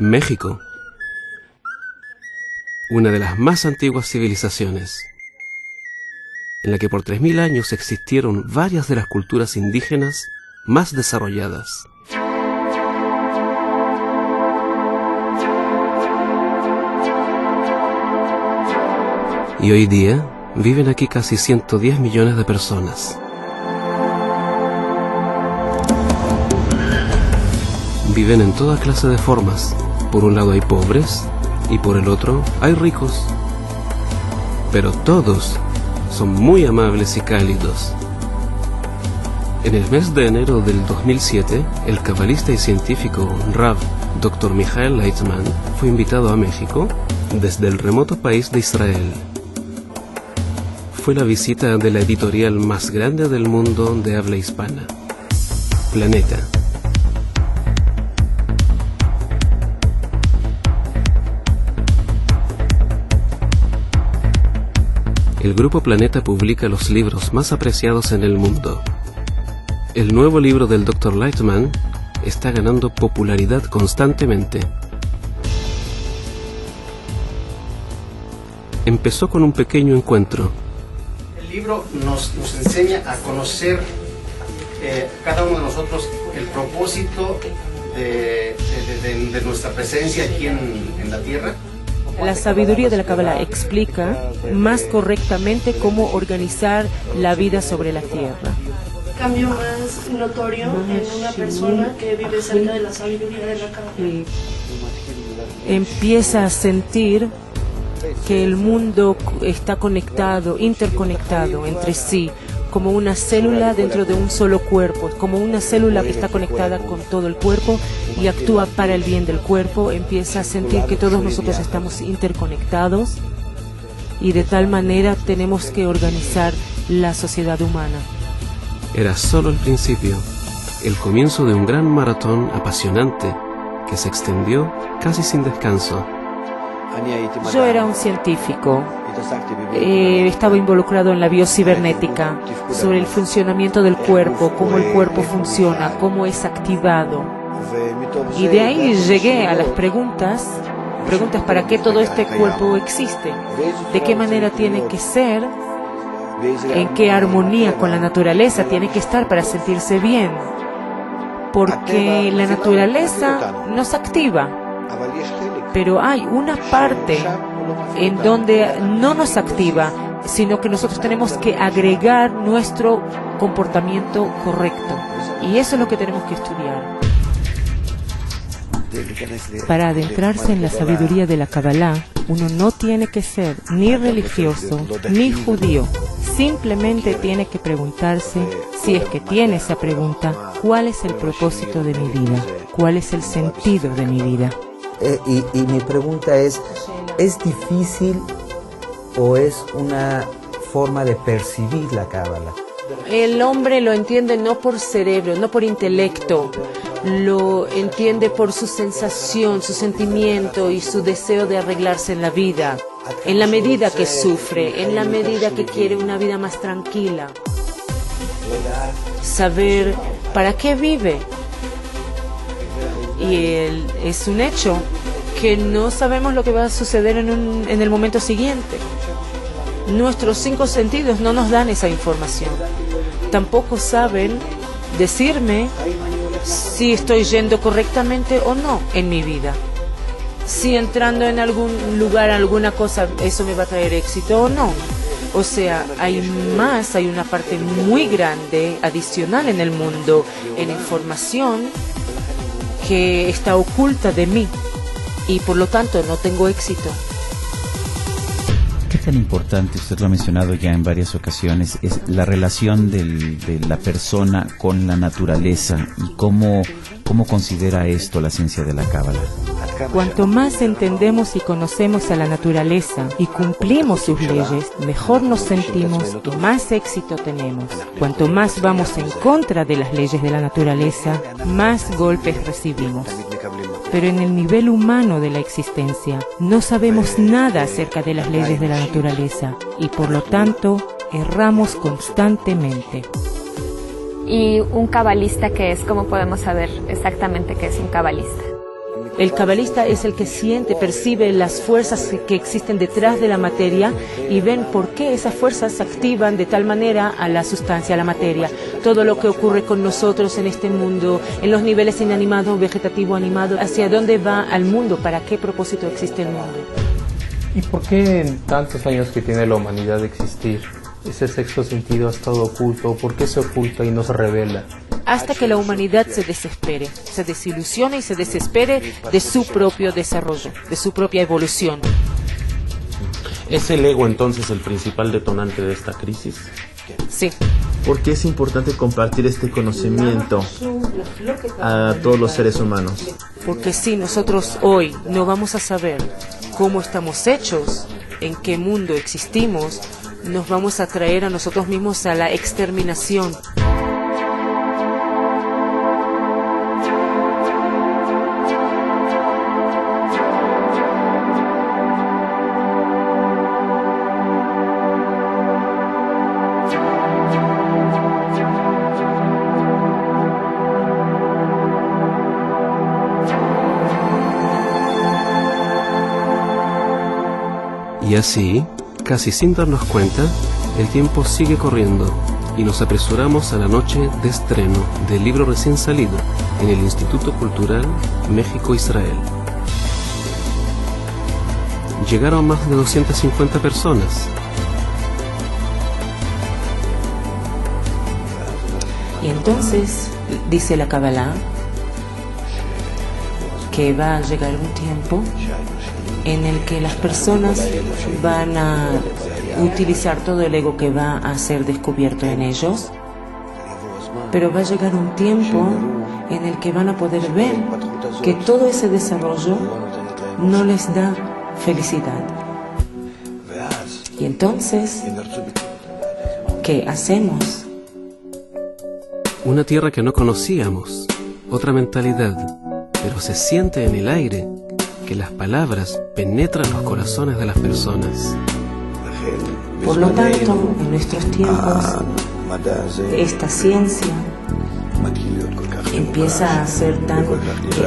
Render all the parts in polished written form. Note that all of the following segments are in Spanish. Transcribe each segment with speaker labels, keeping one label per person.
Speaker 1: México, una de las más antiguas civilizaciones, en la que por 3000 años existieron varias de las culturas indígenas más desarrolladas. Y hoy día viven aquí casi 110 millones de personas. Viven en toda clase de formas. Por un lado hay pobres y por el otro hay ricos. Pero todos son muy amables y cálidos. En el mes de enero del 2007, el cabalista y científico Rav Dr. Michael Leitman fue invitado a México desde el remoto país de Israel. Fue la visita de la editorial más grande del mundo de habla hispana, Planeta. El Grupo Planeta publica los libros más apreciados en el mundo. El nuevo libro del Dr. Leitman está ganando popularidad constantemente. Empezó con un pequeño encuentro.
Speaker 2: El libro nos enseña a conocer cada uno de nosotros el propósito de nuestra presencia aquí en la Tierra.
Speaker 3: La sabiduría de la Cábala explica más correctamente cómo organizar la vida sobre la Tierra.
Speaker 4: Cambio más notorio en una persona que vive cerca de la sabiduría de la Cábala.
Speaker 3: Empieza a sentir que el mundo está conectado, interconectado entre sí, como una célula dentro de un solo cuerpo, como una célula que está conectada con todo el cuerpo y actúa para el bien del cuerpo. Empieza a sentir que todos nosotros estamos interconectados y de tal manera tenemos que organizar la sociedad humana.
Speaker 1: Era solo el principio, el comienzo de un gran maratón apasionante que se extendió casi sin descanso.
Speaker 3: Yo era un científico, estaba involucrado en la biocibernética, sobre el funcionamiento del cuerpo, cómo el cuerpo funciona, cómo es activado. Y de ahí llegué a las preguntas para qué todo este cuerpo existe, de qué manera tiene que ser, en qué armonía con la naturaleza tiene que estar para sentirse bien, porque la naturaleza nos activa. Pero hay una parte en donde no nos activa, sino que nosotros tenemos que agregar nuestro comportamiento correcto. Y eso es lo que tenemos que estudiar. Para adentrarse en la sabiduría de la Kabbalah, uno no tiene que ser ni religioso ni judío. Simplemente tiene que preguntarse, si es que tiene esa pregunta, ¿cuál es el propósito de mi vida? ¿Cuál es el sentido de mi vida?
Speaker 5: Y mi pregunta ¿es difícil o es una forma de percibir la Cábala?
Speaker 3: El hombre lo entiende no por cerebro, no por intelecto, lo entiende por su sensación, su sentimiento y su deseo de arreglarse en la vida. En la medida que sufre, en la medida que quiere una vida más tranquila. Saber para qué vive. Y es un hecho que no sabemos lo que va a suceder en el momento siguiente. Nuestros 5 sentidos no nos dan esa información. Tampoco saben decirme si estoy yendo correctamente o no en mi vida. Si entrando en algún lugar, alguna cosa, eso me va a traer éxito o no. O sea, hay una parte muy grande adicional en el mundo, en información que está oculta de mí y por lo tanto no tengo éxito.
Speaker 6: ¿Qué tan importante, usted lo ha mencionado ya en varias ocasiones, es la relación de la persona con la naturaleza y cómo considera esto la ciencia de la Cábala?
Speaker 3: Cuanto más entendemos y conocemos a la naturaleza y cumplimos sus leyes, mejor nos sentimos y más éxito tenemos. Cuanto más vamos en contra de las leyes de la naturaleza, más golpes recibimos. Pero en el nivel humano de la existencia, no sabemos nada acerca de las leyes de la naturaleza y por lo tanto, erramos constantemente.
Speaker 7: ¿Y un cabalista qué es? ¿Cómo podemos saber exactamente qué es un cabalista?
Speaker 3: El cabalista es el que siente, percibe las fuerzas que existen detrás de la materia y ven por qué esas fuerzas activan de tal manera a la sustancia, a la materia. Todo lo que ocurre con nosotros en este mundo, en los niveles inanimados, vegetativo, animado, hacia dónde va al mundo, para qué propósito existe el mundo.
Speaker 7: ¿Y por qué en tantos años que tiene la humanidad de existir, ese sexto sentido ha estado oculto? ¿Por qué se oculta y no se revela?
Speaker 3: Hasta que la humanidad se desespere, se desilusione y se desespere de su propio desarrollo, de su propia evolución.
Speaker 1: ¿Es el ego entonces el principal detonante de esta crisis?
Speaker 3: Sí.
Speaker 8: ¿Por qué es importante compartir este conocimiento a todos los seres humanos?
Speaker 3: Porque si nosotros hoy no vamos a saber cómo estamos hechos, en qué mundo existimos, nos vamos a traer a nosotros mismos a la exterminación.
Speaker 1: Y así, casi sin darnos cuenta, el tiempo sigue corriendo y nos apresuramos a la noche de estreno del libro recién salido en el Instituto Cultural México-Israel. Llegaron más de 250 personas.
Speaker 3: Y entonces, dice la Kabbalah, que va a llegar un tiempo en el que las personas van a utilizar todo el ego que va a ser descubierto en ellos, pero va a llegar un tiempo en el que van a poder ver que todo ese desarrollo no les da felicidad. Y entonces, ¿qué hacemos?
Speaker 1: Una tierra que no conocíamos, otra mentalidad, pero se siente en el aire que las palabras penetran los corazones de las personas.
Speaker 3: Por lo tanto, en nuestros tiempos, esta ciencia empieza a ser tan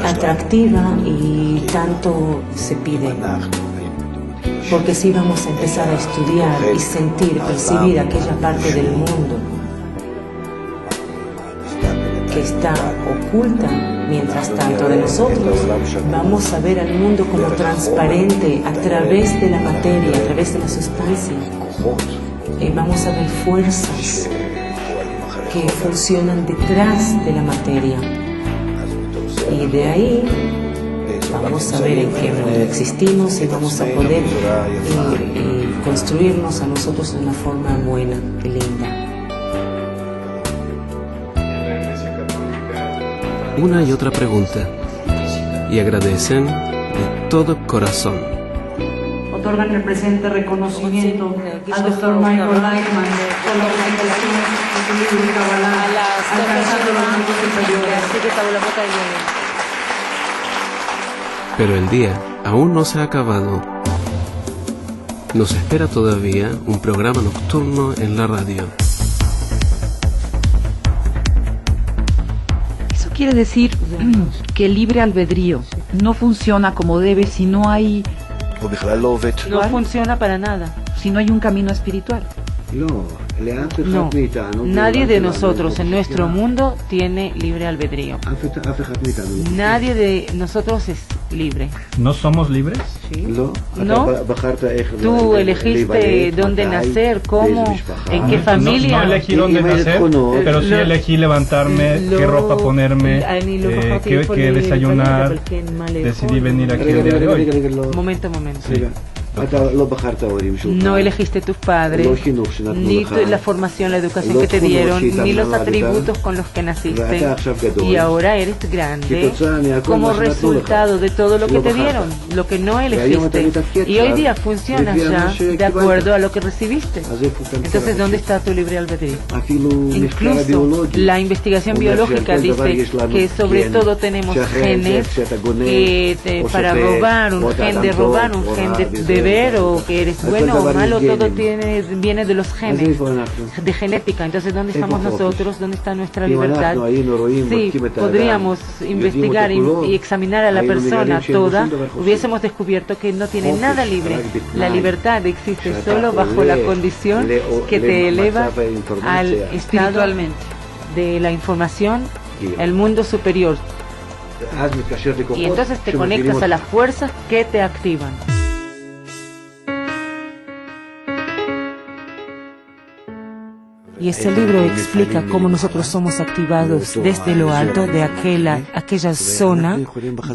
Speaker 3: atractiva y tanto se pide. Porque si vamos a empezar a estudiar y sentir, percibir aquella parte del mundo que está oculta, mientras tanto de nosotros, vamos a ver al mundo como transparente a través de la materia, a través de la sustancia. Vamos a ver fuerzas que funcionan detrás de la materia. Y de ahí vamos a ver en qué mundo existimos y vamos a poder construirnos a nosotros de una forma buena y linda.
Speaker 1: Una y otra pregunta, y agradecen de todo corazón.
Speaker 9: Otorgan el presente reconocimiento al Dr. Michael Lightman por la presentación de su libro Kabbalah, alcanzando los mundos superiores.
Speaker 1: Pero el día aún no se ha acabado. Nos espera todavía un programa nocturno en la radio.
Speaker 10: Quiere decir que el libre albedrío no funciona como debe si no hay...
Speaker 3: No funciona para nada.
Speaker 10: Si no hay un camino espiritual.
Speaker 3: No, nadie de nosotros en nuestro mundo tiene libre albedrío. Nadie de nosotros es libre.
Speaker 7: ¿No somos libres?
Speaker 3: Sí. No. Tú elegiste dónde nacer, cómo, en qué familia.
Speaker 7: No elegí dónde nacer, pero sí elegí levantarme, qué ropa ponerme, qué desayunar. Decidí venir aquí el día de hoy.
Speaker 3: Momento.
Speaker 7: Sí.
Speaker 3: No elegiste tus padres, ni la formación, la educación que te dieron, ni los atributos con los que naciste. Y ahora eres grande como resultado de todo lo que te dieron, lo que no elegiste. Y hoy día funcionas ya de acuerdo a lo que recibiste. Entonces, ¿dónde está tu libre albedrío? Incluso la investigación biológica dice que sobre todo tenemos genes que para robar, un gen de robar, un gen de deber o que eres bueno o malo, todo viene de los genes, de genética. Entonces, ¿dónde estamos nosotros? ¿Dónde está nuestra libertad? Sí, podríamos investigar y examinar a la persona toda, hubiésemos descubierto que no tiene nada libre. La libertad existe solo bajo la condición que te eleva al estado de la información, el mundo superior. Y entonces te conectas a las fuerzas que te activan. Y este libro explica cómo nosotros somos activados desde lo alto de aquella zona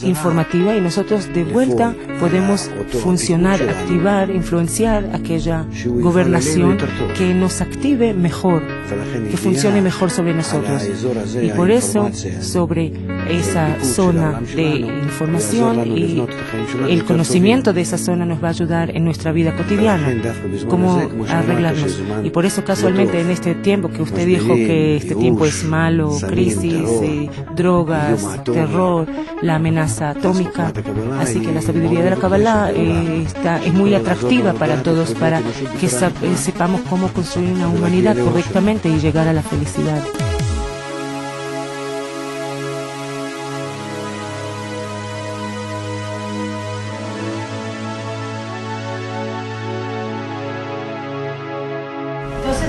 Speaker 3: informativa, y nosotros de vuelta podemos funcionar, activar, influenciar aquella gobernación que nos active mejor, que funcione mejor sobre nosotros. Y por eso, sobre esa zona de información y el conocimiento de esa zona nos va a ayudar en nuestra vida cotidiana, cómo arreglarnos. Y por eso casualmente en este tiempo que usted dijo que este tiempo es malo, crisis, drogas, terror, la amenaza atómica, así que la sabiduría de la Kabbalah es muy atractiva para todos, para que sepamos cómo construir una humanidad correctamente y llegar a la felicidad.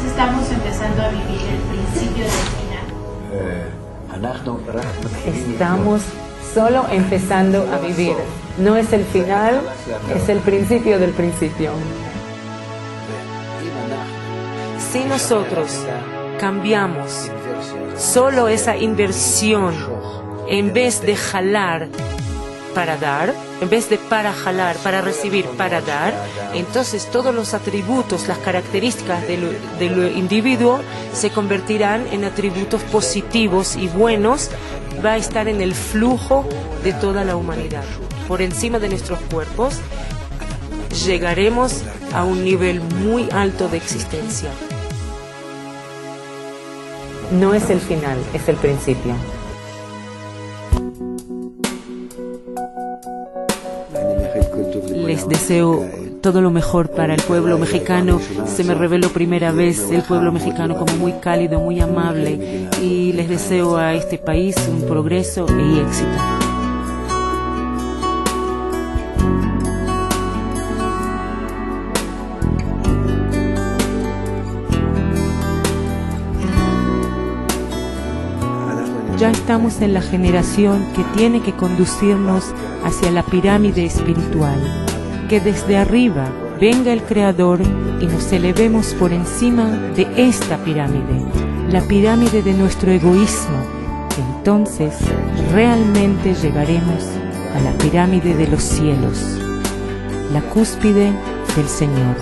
Speaker 11: Estamos empezando a vivir el principio del final.
Speaker 3: Estamos solo empezando a vivir. No es el final, es el principio del principio. Si nosotros cambiamos solo esa inversión, en vez de jalar para dar, en vez de para jalar, para recibir, para dar, entonces todos los atributos, las características de lo individuo se convertirán en atributos positivos y buenos. Va a estar en el flujo de toda la humanidad. Por encima de nuestros cuerpos llegaremos a un nivel muy alto de existencia. No es el final, es el principio. Les deseo todo lo mejor para el pueblo mexicano. Se me reveló primera vez el pueblo mexicano como muy cálido, muy amable, y les deseo a este país un progreso y éxito. Ya estamos en la generación que tiene que conducirnos hacia la pirámide espiritual. Que desde arriba venga el Creador y nos elevemos por encima de esta pirámide, la pirámide de nuestro egoísmo. Entonces realmente llegaremos a la pirámide de los cielos, la cúspide del Señor.